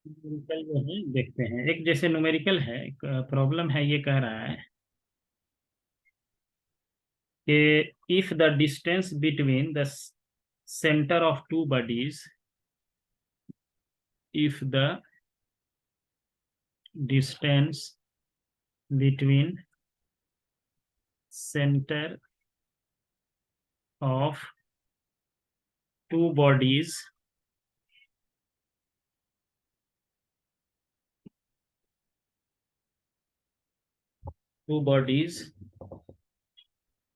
Numerical जो है देखते हैं। एक जैसे न्यूमेरिकल है, एक प्रॉब्लम है, ये कह रहा है कि if the distance between the centre of two bodies, if the distance between centre of two bodies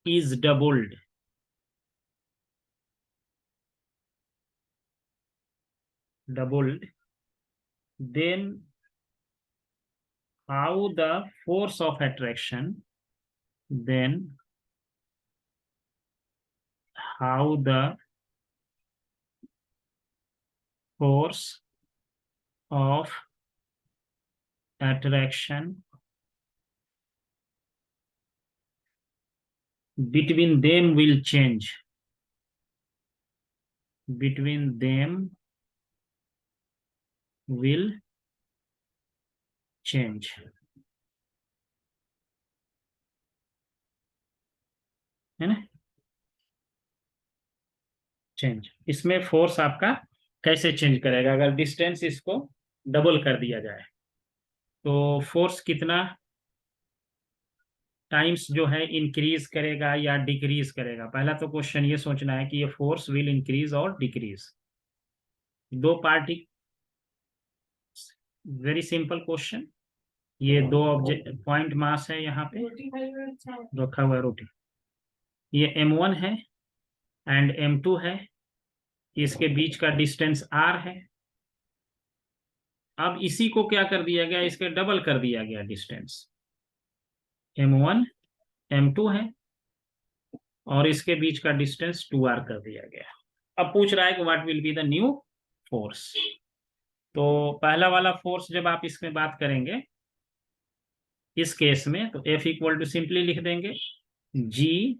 is doubled, then how the force of attraction, then how the force of attraction between them will change, between them will change, है ना। Change, इसमें force आपका कैसे change करेगा अगर distance इसको double कर दिया जाए, तो फोर्स कितना टाइम्स जो है इंक्रीज करेगा या डिक्रीज करेगा। पहला तो क्वेश्चन ये सोचना है कि ये फोर्स विल इंक्रीज और डिक्रीज। दो पार्टी, वेरी सिंपल क्वेश्चन। ये दो ऑब्जेक्ट पॉइंट मास है, यहाँ पे रखा हुआ है रोटी। ये m1 है एंड m2 है, इसके बीच का डिस्टेंस r है। अब इसी को क्या कर दिया गया, इसके डबल कर दिया गया डिस्टेंस। m1 m2 है और इसके बीच का डिस्टेंस 2r कर दिया गया। अब पूछ रहा है कि what will be the new force. तो पहला वाला फोर्स जब आप इसमें बात करेंगे इस केस में, तो F इक्वल टू सिंपली लिख देंगे G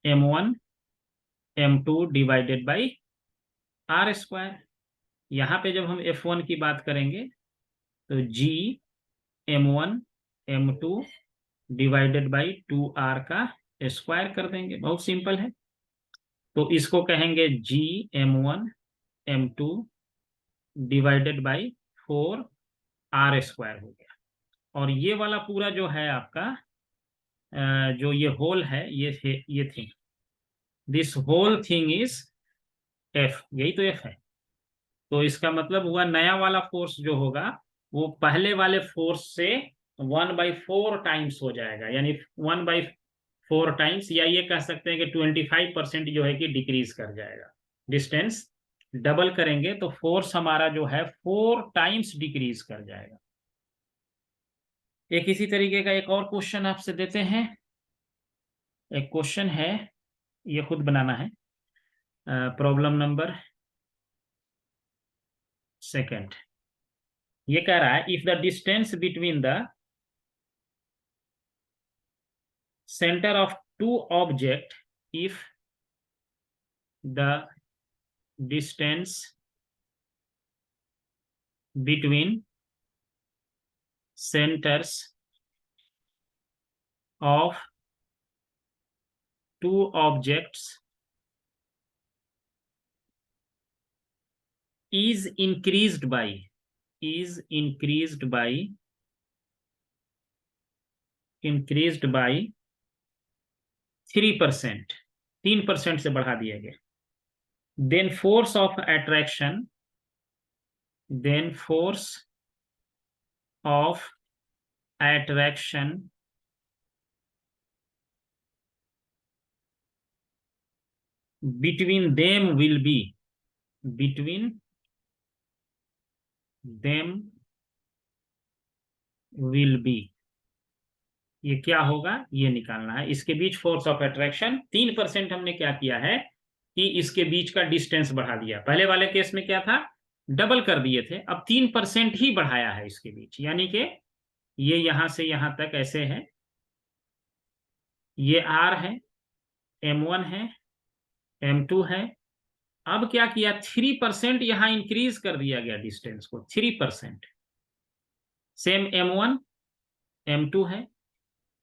m1 m2 divided by R square. यहाँ पे जब हम F1 की बात करेंगे तो G m1 m2 divided by 2r का स्क्वायर कर देंगे, बहुत सिंपल है। तो इसको कहेंगे G m1 m2 divided by 4r square हो गया। और ये वाला पूरा जो है आपका जो ये होल है, ये thing, this whole thing is F, यही तो F है। तो इसका मतलब हुआ नया वाला फोर्स जो होगा वो पहले वाले फोर्स से 1/4 टाइम्स हो जाएगा, यानी 1/4 टाइम्स, या ये कह सकते हैं कि 25% जो है कि डिक्रीज कर जाएगा। डिस्टेंस डबल करेंगे तो फोर्स हमारा जो है 4 टाइम्स डिक्रीज कर जाएगा। एक इसी तरीके का एक और क्वेश्चन आपसे देते हैं। एक क्वेश्चन है, ये खुद बनाना है। प्रॉब्लम नंबर सेकंड, ये कह रहा है if the distance between the center of two object, if the distance between centers of two objects is increased by 3%, 3% से बढ़ा दिया गया, then force of attraction between them will be, between them will be, ये क्या होगा ये निकालना है। इसके बीच फोर्स ऑफ अट्रैक्शन 3% हमने क्या किया है कि इसके बीच का डिस्टेंस बढ़ा दिया। पहले वाले केस में क्या था, डबल कर दिए थे, अब 3% ही बढ़ाया है इसके बीच, यानी कि ये यहां से यहां तक ऐसे है, ये r है, m1 है, m2 है, अब क्या किया, 3% यहां इंक्रीज कर दिया गया डिस्टेंस को, 3%। सेम M1 M2 है,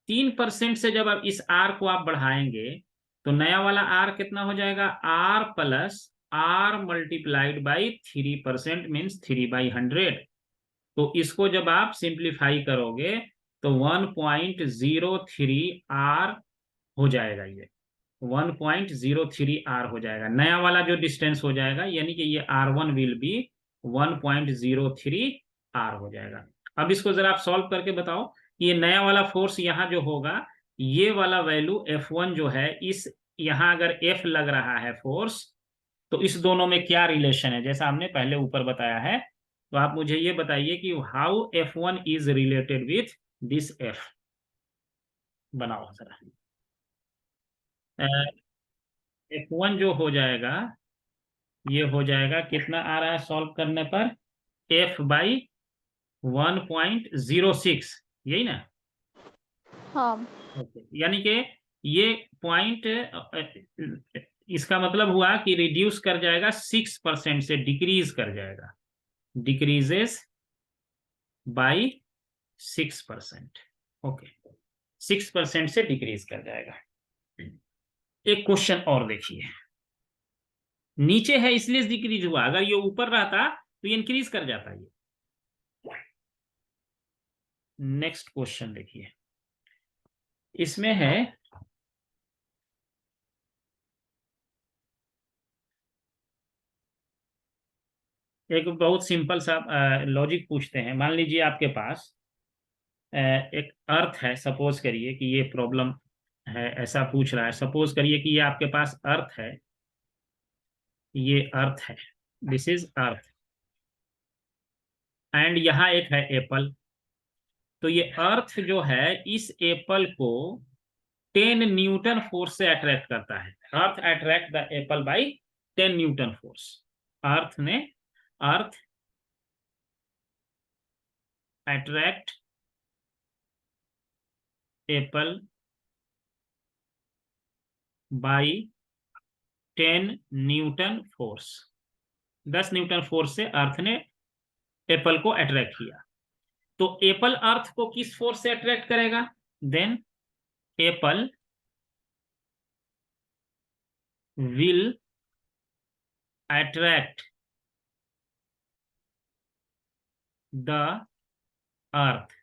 3% से जब अब इस R को आप बढ़ाएंगे तो नया वाला R कितना हो जाएगा, R plus R multiplied by 3% means 3/100। तो इसको जब आप सिंप्लीफाई करोगे तो 1.03 R हो जाएगा, ये 1.03 R हो जाएगा, नया वाला जो डिस्टेंस हो जाएगा, यानी कि ये R1 विल बी 1.03 R हो जाएगा। अब इसको जरा आप सॉल्व करके बताओ, ये नया वाला फोर्स यहाँ जो होगा, ये वाला वैल्यू F1 जो है, इस यहाँ अगर F लग रहा है फोर्स, तो इस दोनों में क्या रिलेशन है, जैसा हमने पहले ऊपर बताया है। तो आप मुझे ये बताइए कि how F1 is related with this F। बनाओ जरा। F1 जो हो जाएगा, ये हो जाएगा, कितना आ रहा है सॉल्व करने पर, F बाई 1.06, यही ना। हाँ। ओके, यानी कि ये पॉइंट, इसका मतलब हुआ कि रिड्यूस कर जाएगा 6% से, डिक्रीज कर जाएगा, डिक्रीजेस बाई 6%। ओके, 6% से डिक्रीज कर जाएगा। एक क्वेश्चन और देखिए, नीचे है इसलिए डिक्रीज हुआ, अगर ये ऊपर रहता तो ये इंक्रीज कर जाता। ये नेक्स्ट क्वेश्चन देखिए, इसमें है एक बहुत सिंपल सा लॉजिक पूछते हैं। मान लीजिए आपके पास एक अर्थ है, सपोज करिए कि ये प्रॉब्लम है, ऐसा पूछ रहा है, सपोज करिए कि ये आपके पास अर्थ है, ये अर्थ है, दिस इज अर्थ, एंड यहाँ एक है एप्पल। तो ये अर्थ जो है, इस एप्पल को 10 न्यूटन फोर्स से अट्रैक्ट करता है। Earth attract the Apple by 10 Newton force. Earth attract Apple by 10 Newton force. 10 Newton force से अर्थ ने एप्पल को अट्रैक्ट किया। तो एप्पल अर्थ को किस फोर्स से अट्रैक्ट करेगा, then apple will attract the earth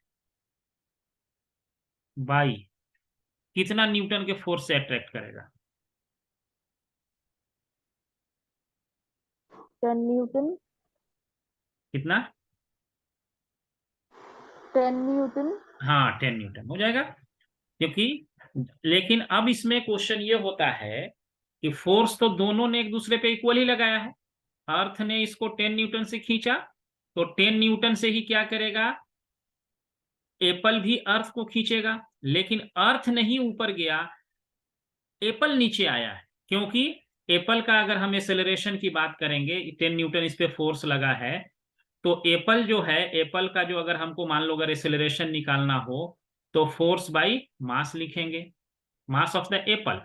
by, कितना न्यूटन के फोर्स से अट्रैक्ट करेगा, 10 न्यूटन। कितना, 10 न्यूटन। हाँ 10 न्यूटन हो जाएगा। क्योंकि, लेकिन अब इसमें क्वेश्चन ये होता है कि फोर्स तो दोनों ने एक दूसरे पे इक्वल ही लगाया है। अर्थ ने इसको 10 न्यूटन से खींचा, तो 10 न्यूटन से ही क्या करेगा, एप्पल भी अर्थ को खींचेगा। लेकिन अर्थ नहीं ऊपर गया, एप्पल नीचे आया है, क्योंकि एप्पल का अगर हम एक्सेलरेशन की बात करेंगे, 10 न्यूटन इस पे फोर्स लगा है, तो एप्पल जो है, एप्पल का जो अगर हमको मान लो अगर एक्सेलरेशन निकालना हो, तो फोर्स बाई मास लिखेंगे, मास ऑफ द एप्पल।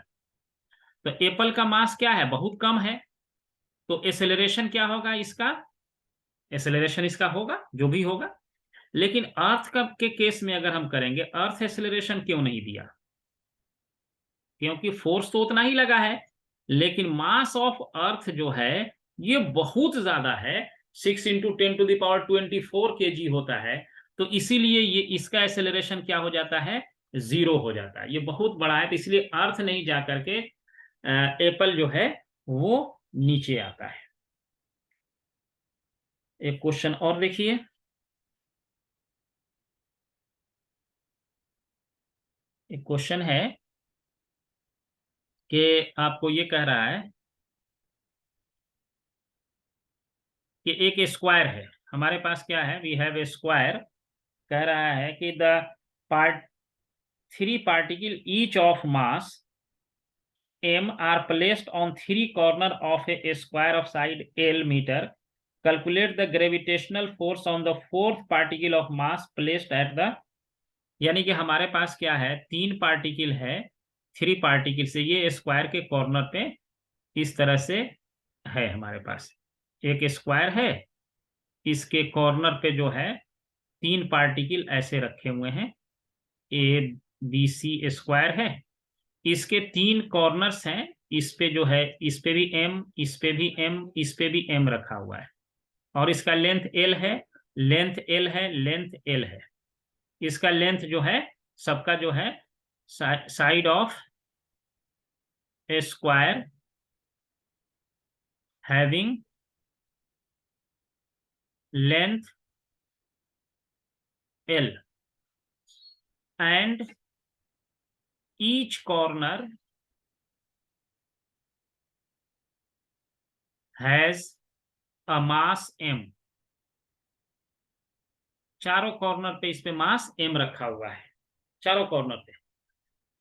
तो एप्पल का मास क्या है, बहुत कम है, तो एक्सेलरेशन क्या होगा इसका, एक्सेलरेशन इसका होगा जो भी होगा। लेकिन अर्थ का के केस में अगर हम करेंगे, अर्थ एक्सेलरेशन क्यों नहीं दिया, क्योंकि फोर्स तो उतना ही लगा है, लेकिन मास ऑफ अर्थ जो है ये बहुत ज्यादा है, 6 × 10⁻24 kg होता है। तो इसीलिए ये इसका एक्सेलरेशन क्या हो जाता है, 0 हो जाता है, ये बहुत बड़ा है, तो इसलिए अर्थ नहीं जा करके एप्पल जो है वो नीचे आता है। एक क्वेश्चन और देखिए, एक क्वेश्चन है कि आपको ये कह रहा है कि एक स्क्वायर है हमारे पास, क्या है, वी हैव ए स्क्वायर, कह रहा है कि the part 3 particle each of mass m are placed on 3 corner of a square of side L meter. Calculate the gravitational force on the 4th particle of mass placed at the, यानी कि हमारे पास क्या है, 3 particle है, 3 particle से ये square के corner पे इस तरह से है हमारे पास, एक स्क्वायर है, इसके कॉर्नर पे जो है 3 पार्टिकल ऐसे रखे हुए हैं, ABC स्क्वायर है, इसके 3 कॉर्नर्स हैं, इस पे जो है, इस पे भी M, इस पे भी M, इस पे भी M रखा हुआ है, और इसका लेंथ L है, लेंथ L है, लेंथ L है। इसका लेंथ जो है सबका जो है side of A square having length L and each corner has a mass M। चारों कॉर्नर पे इस पे मास M रखा हुआ है, चारों कॉर्नर पे।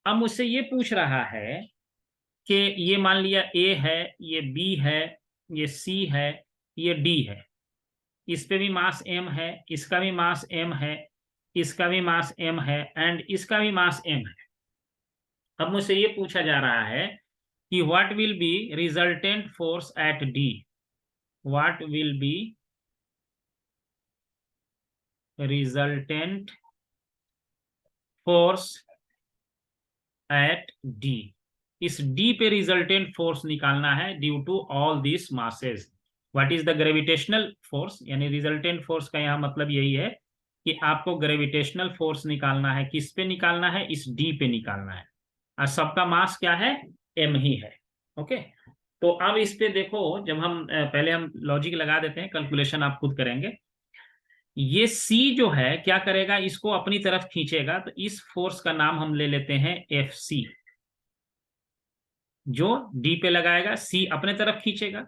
अब मुझसे ये पूछ रहा है कि ये मान लिया A है, ये B है, ये C है, ये D है, इस पे भी मास M है, इसका भी मास M है, इसका भी मास M है, एंड इसका भी मास M है। अब मुझसे ये पूछा जा रहा है कि what will be resultant force at D, what will be resultant force at D। इस D पे रिजल्टेंट फोर्स निकालना है due to all this masses. What is the gravitational force, यानी रिजल्टेंट फोर्स का यहाँ मतलब यही है कि आपको ग्रेविटेशनल फोर्स निकालना है, किस पे निकालना है, इस D पे निकालना है, और सबका मास क्या है, M ही है। ओके, तो अब इस पे देखो, जब हम पहले हम लॉजिक लगा देते हैं, कैलकुलेशन आप खुद करेंगे। ये C जो है क्या करेगा, इसको अपनी तरफ खींचेगा, तो इस फोर्स का नाम हम ले लेते हैं FC। जो D पे लगाएगा, C अपने तरफ खींचेगा,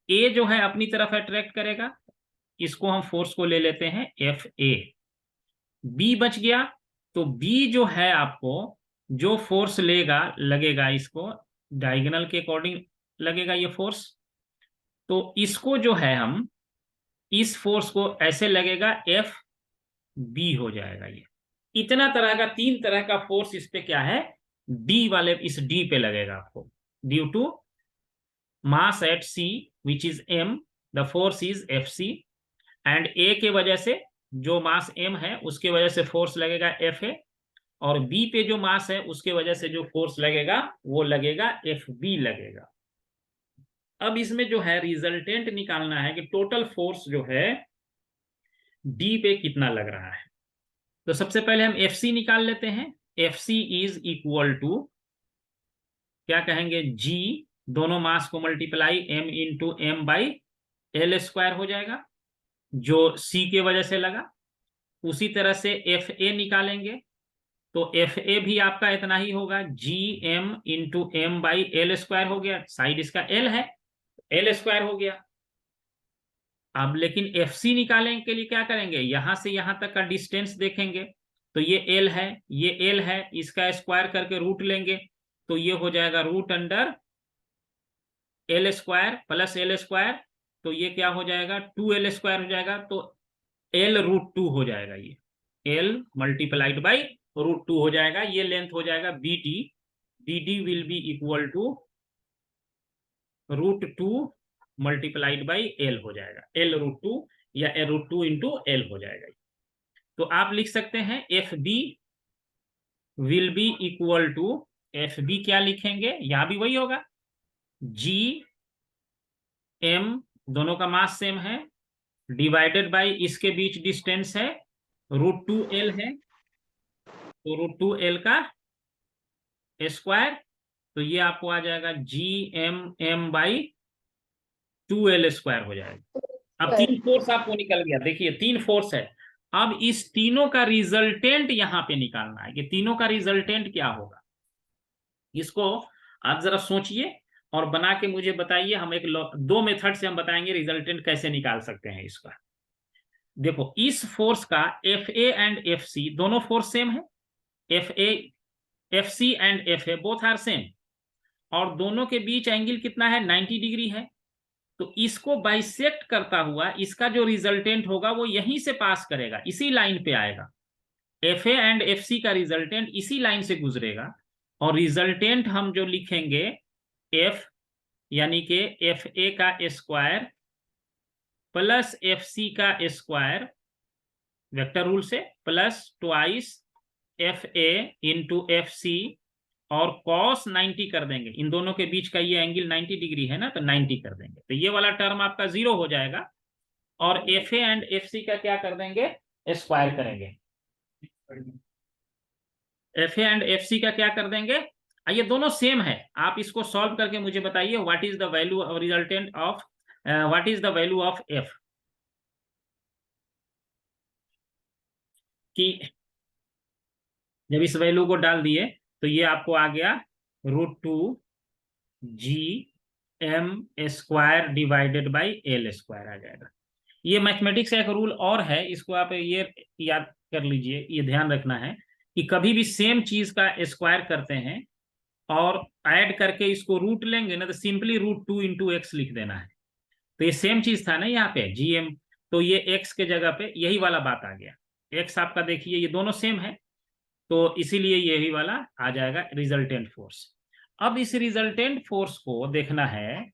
A जो है अपनी तरफ अट्रैक्ट करेगा, इसको हम फोर्स को ले लेते हैं FA। B बच गया, तो B जो है आपको जो फोर्स लगेगा इसको डायगोनल के अकॉर्डिंग लगेगा ये फोर्स, तो इसको जो है हम इस फोर्स को ऐसे लगेगा FB हो जाएगा। ये इतना तरह का 3 तरह का फोर्स इस पे क्या है, D वाले इस D पे लगेगा आपको, due to mass at C which is M, the force is FC, and A के वजह से जो मास M है उसके वजह से फोर्स लगेगा FA, और B पे जो मास है उसके वजह से जो फोर्स लगेगा वो लगेगा FB लगेगा। अब इसमें जो है रिजल्टेंट निकालना है कि टोटल फोर्स जो है D पे कितना लग रहा है। तो सबसे पहले हम FC निकाल लेते हैं। FC इज इक्वल टू क्या कहेंगे, G, दोनों मास को multiply M into M by L square हो जाएगा, जो C के वजह से लगा। उसी तरह से FA निकालेंगे, तो FA भी आपका इतना ही होगा, GM into M by L square हो गया, साइड इसका L है, L स्क्वायर हो गया। अब लेकिन FC निकालने के लिए क्या करेंगे, यहां से यहां तक का डिस्टेंस देखेंगे, तो ये L है, ये L है, इसका स्क्वायर करके रूट लेंगे, तो ये हो जाएगा root under L square plus L square, तो ये क्या हो जाएगा, 2L स्क्वायर हो जाएगा, तो L√2 हो जाएगा, ये L मल्टीप्लाइड बाई √2 हो जाएगा, ये लेंथ हो जाएगा BD। BD will be equal to √2 multiplied by L हो जाएगा, L√2 या √2 इंटू L हो जाएगा। तो आप लिख सकते हैं FB will be equal to, FB क्या लिखेंगे, यहां भी वही होगा, GM, दोनों का मास सेम है, डिवाइडेड बाई इसके बीच डिस्टेंस है √2L है, तो √2L का स्क्वायर, तो ये आपको आ जाएगा GMM बाई 2L स्क्वायर हो जाएगा। अब 3 फोर्स आपको निकल गया, देखिए 3 फोर्स है। अब इस तीनों का रिजल्टेंट यहां पे निकालना है कि तीनों का रिजल्टेंट क्या होगा। इसको आप जरा सोचिए और बना के मुझे बताइए। हम एक 2 मेथड से हम बताएंगे रिजल्टेंट कैसे निकाल सकते हैं इसका। देखो, इस फोर्स का FA एंड FC दोनों फोर्स सेम है, FC and FA both are same, और दोनों के बीच एंगल कितना है, 90 डिग्री है। तो इसको बाइसेक्ट करता हुआ इसका जो रिजल्टेंट होगा वो यहीं से पास करेगा, इसी लाइन पे आएगा। FA एंड FC का रिजल्टेंट इसी लाइन से गुजरेगा, और रिजल्टेंट हम जो लिखेंगे यानी कि एफ ए का स्क्वायर प्लस एफ सी का स्क्वायर वेक्टर रूल से plus twice F A into F C और cos 90 कर देंगे। इन दोनों के बीच का ये एंगल 90 डिग्री है ना, तो 90 कर देंगे, तो ये वाला टर्म आपका 0 हो जाएगा। और F A and F C का क्या कर देंगे, स्क्वायर करेंगे। F A and F C का क्या कर देंगे, ये दोनों सेम है। आप इसको सॉल्व करके मुझे बताइए what is the value resultant of what is the value of F, कि जब इस वैल्यू को डाल दिए तो ये आपको आ गया √2 GM² divided by L square आ जाएगा। ये मैथमेटिक्स का एक रूल और है, इसको आप ये याद कर लीजिए, ये ध्यान रखना है कि कभी भी सेम चीज का स्क्वायर करते हैं और ऐड करके इसको रूट लेंगे ना, तो सिंपली √2 इंटू एक्स लिख देना है। तो ये सेम चीज था ना यहाँ पे GM, तो ये x के जगह पे यही वाला बात आ गया। x आपका देखिए ये दोनों सेम है, तो इसीलिए यही वाला आ जाएगा रिजल्टेंट फोर्स। अब इस रिजल्टेंट फोर्स को देखना है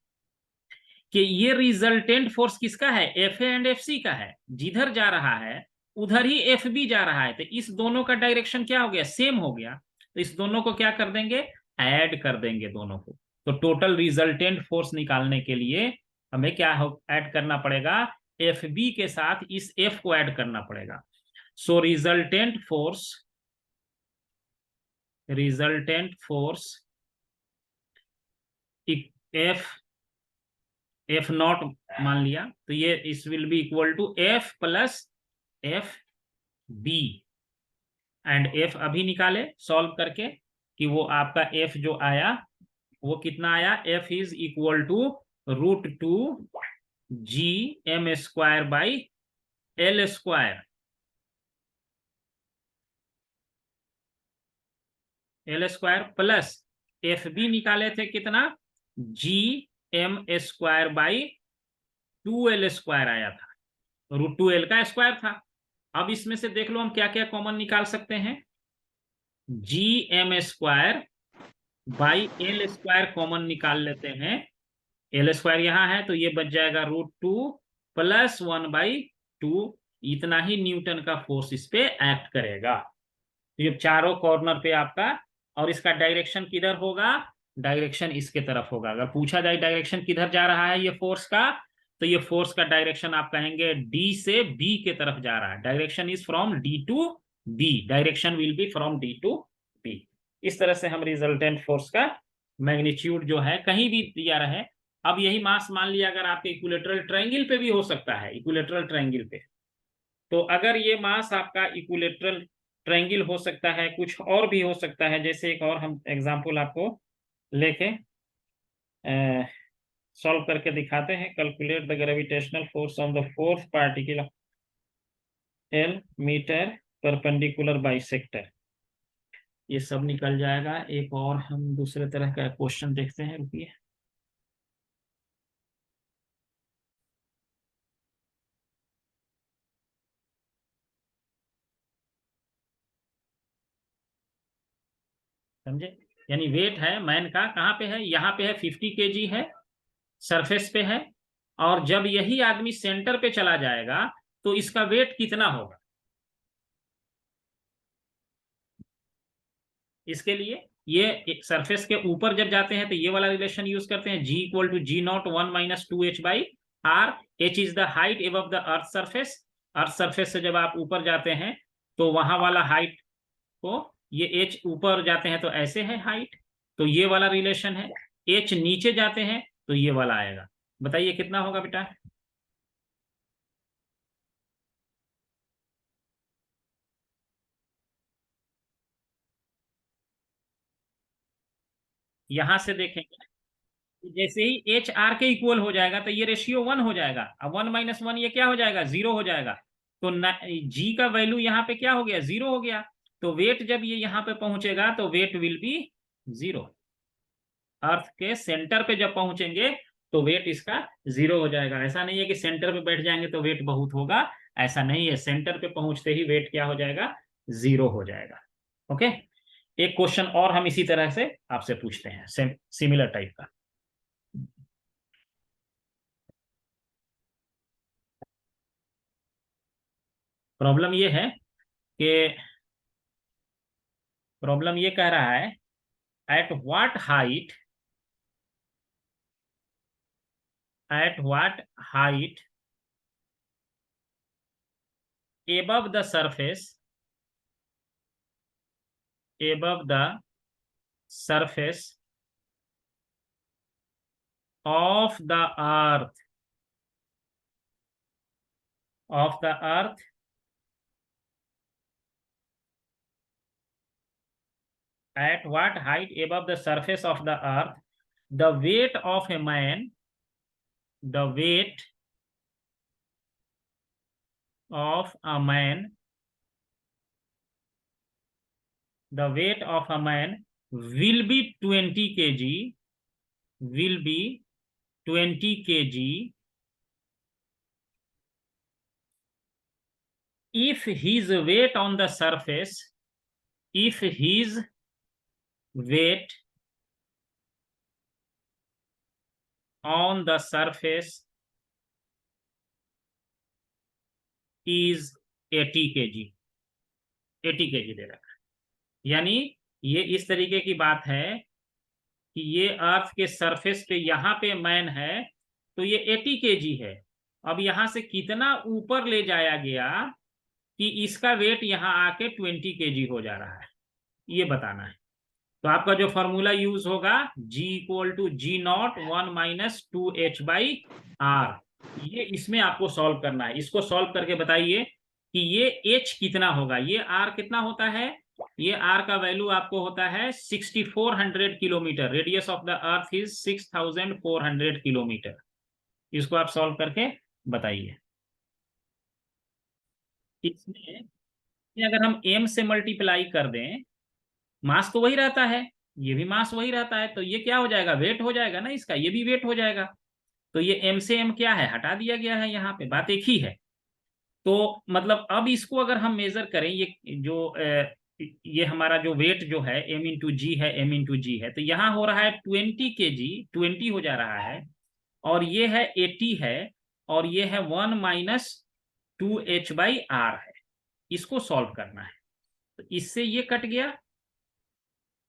कि ये रिजल्टेंट फोर्स किसका है, F A and F C का है। जिधर जा रहा है उधर ही एफ बी जा रहा है, तो इस दोनों का डायरेक्शन क्या हो गया, सेम हो गया। तो इस दोनों को क्या कर देंगे, ऐड कर देंगे दोनों को। तो टोटल रिजल्टेंट फोर्स निकालने के लिए हमें क्या ऐड करना पड़ेगा, एफ बी के साथ इस एफ को ऐड करना पड़ेगा। So resultant force F naught मान लिया, तो ये इस will be equal to F plus F B. And F अभी निकाले सॉल्व करके कि वो आपका एफ जो आया वो कितना आया, F is equal to √2 GM² by L square. L square plus F B निकाले थे कितना, GM² बाई 2L स्क्वायर आया था, √2L का स्क्वायर था। अब इसमें से देख लो हम क्या क्या कॉमन निकाल सकते हैं, GM² by L square common निकाल लेते हैं। L स्क्वायर यहाँ है तो ये बच जाएगा √2 प्लस 1/2, इतना ही न्यूटन का फोर्स इस पे एक्ट करेगा। तो ये चारों कॉर्नर पे आपका, और इसका डायरेक्शन किधर होगा, डायरेक्शन इसके तरफ होगा। अगर पूछा जाए डायरेक्शन किधर जा रहा है ये फोर्स का, तो ये फोर्स का डायरेक्शन आप कहेंगे डी से बी के तरफ जा रहा है। Direction is from D to B, direction will be from D to B. इस तरह से हम रिजल्टेंट फोर्स का मैग्नीट्यूड जो है कहीं भी दिया रहे। अब यही मास मान लिया अगर आपके इक्विलेटरल ट्रायंगल पे भी हो सकता है, इक्विलेटरल ट्रायंगल पे, तो अगर ये मास आपका इक्विलेटरल ट्रायंगल हो सकता है, कुछ और भी हो सकता है। जैसे एक और हम एग्जांपल आपको लेके सॉल्व करके दिखाते हैं। Calculate the gravitational force on the fourth particle L metre perpendicular bisector. ये सब निकल जाएगा। एक और हम दूसरे तरह का क्वेश्चन देखते हैं, रुकिए। समझे, यानी वेट है मैन का, कहाँ पे है, यहाँ पे है, 50 kg है, सरफेस पे है। और जब यही आदमी सेंटर पे चला जाएगा तो इसका वेट कितना होगा। इसके लिए ये सरफेस के ऊपर जब जाते हैं तो ये वाला रिलेशन यूज करते हैं, G = G0 1 - 2h/r। h is the height above the earth surface. Earth surface से जब आप ऊपर जाते हैं तो वहां वाला हाइट को, ये h ऊपर जाते हैं तो ऐसे है हाइट, तो ये वाला रिलेशन है। h नीचे जाते हैं तो ये वाला आएगा। बताइए कितना होगा बेटा। यहां से देखेंगे, जैसे ही एच आर के इक्वल हो जाएगा तो ये रेशियो 1 हो जाएगा। अब 1 - 1 ये क्या हो जाएगा, 0 हो जाएगा। तो जी का वैल्यू यहाँ पे क्या हो गया, 0 हो गया। तो वेट जब ये यहाँ पे पहुंचेगा तो वेट विल बी 0। अर्थ के सेंटर पे जब पहुंचेंगे तो वेट इसका 0 हो जाएगा। ऐसा नहीं है कि सेंटर पे बैठ जाएंगे तो वेट बहुत होगा, ऐसा नहीं है। सेंटर पे पहुंचते ही वेट क्या हो जाएगा, 0 हो जाएगा। ओके, एक क्वेश्चन और हम इसी तरह से आपसे पूछते हैं, सिमिलर टाइप का। प्रॉब्लम ये है कि प्रॉब्लम ये कह रहा है at what height above the surface of the earth at what height above the surface of the earth the weight of a man will be 20 kg if his weight on the surface is 80 kg। 80 kg दे रखा है। यानी ये इस तरीके की बात है कि ये अर्थ के सरफेस पे यहाँ पे मैन है तो ये 80 kg है। अब यहाँ से कितना ऊपर ले जाया गया कि इसका वेट यहाँ आके 20 kg हो जा रहा है, ये बताना है। तो आपका जो फॉर्मूला यूज होगा G equal to G0 1-2h/r, ये इसमें आपको सॉल्व करना है। इसको सॉल्व करके बताइए कि ये h कितना होगा, ये r कितना होता है। ये r का वैल्यू आपको होता है 6400 kilometre. Radius of the earth is 6400 kilometre. इसको आप सॉल्व करके बताइए। इसमें अगर हम m से मल्टीप्लाई कर दें, मास तो वही रहता है, ये भी मास वही रहता है, तो ये क्या हो जाएगा, वेट हो जाएगा ना इसका, ये भी वेट हो जाएगा। तो ये m से m क्या है, हटा दिया गया है, यहाँ पे बात एक ही है। तो मतलब अब इसको अगर हम मेजर करें, ये जो ये हमारा जो वेट जो है m इंटू जी है, m इंटू जी है, तो यहाँ हो रहा है 20 kg, 20 हो जा रहा है, और ये है 80 है, और ये है 1-2h/r है। इसको सॉल्व करना है। तो इससे ये कट गया,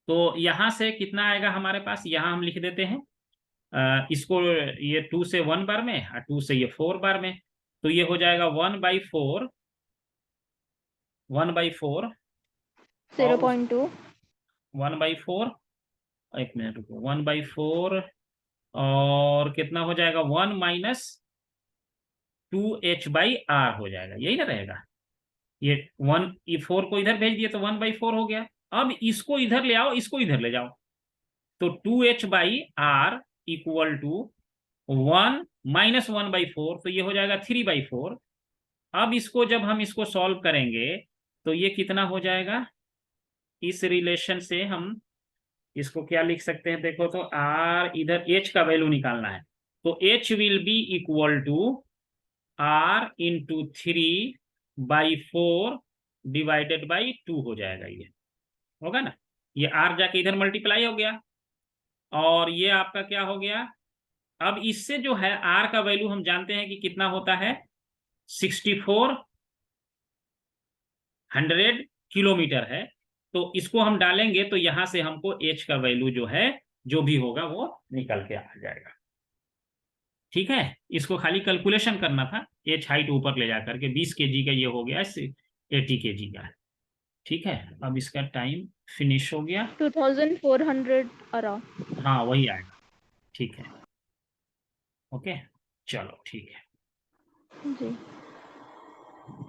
तो यहां से कितना आएगा हमारे पास, यहां हम लिख देते हैं इसको, ये 2 से 1 बार में और 2 से ये 4 बार में, तो ये हो जाएगा 1/4 1/4 0.2 1/4, एक मिनट रुको, 1/4 और कितना हो जाएगा 1-2h/r हो जाएगा, यही ना रहेगा। ये 4 को इधर भेज दिए तो 1/4 हो गया। अब इसको इधर ले आओ, इसको इधर ले जाओ, तो 2h/r इक्वल टू 1 - 1/4, तो ये हो जाएगा 3/4। अब इसको जब हम इसको सॉल्व करेंगे तो ये कितना हो जाएगा, इस रिलेशन से हम इसको क्या लिख सकते हैं, देखो तो r, इधर h का वैल्यू निकालना है, तो h will be equal to r into 3/4 divided by 2 हो जाएगा, ये होगा ना। ये r जाके इधर मल्टीप्लाई हो गया, और ये आपका क्या हो गया। अब इससे जो है r का वैल्यू हम जानते हैं कि कितना होता है, 6400 किलोमीटर है। तो इसको हम डालेंगे तो यहां से हमको h का वैल्यू जो है, जो भी होगा वो निकल के आ जाएगा। ठीक है, इसको खाली कैलकुलेशन करना था, h हाइट ऊपर ले जाकर के 20 kg का ये हो गया, 80 kg का। ठीक है, अब इसका टाइम फिनिश हो गया। 2400 अराउंड। हाँ वही आएगा। ठीक है, ओके, चलो ठीक है जी।